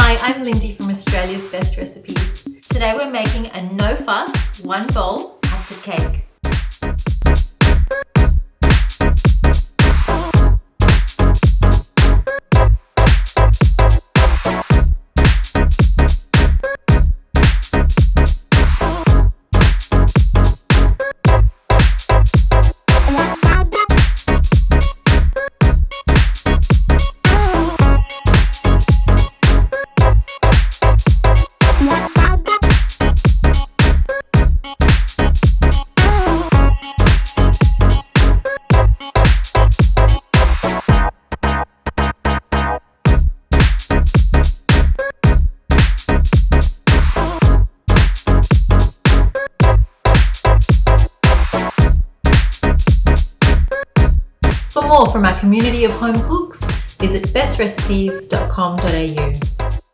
Hi, I'm Lindy from Australia's Best Recipes. Today we're making a no-fuss, one bowl custard cake. For more from our community of home cooks, visit bestrecipes.com.au.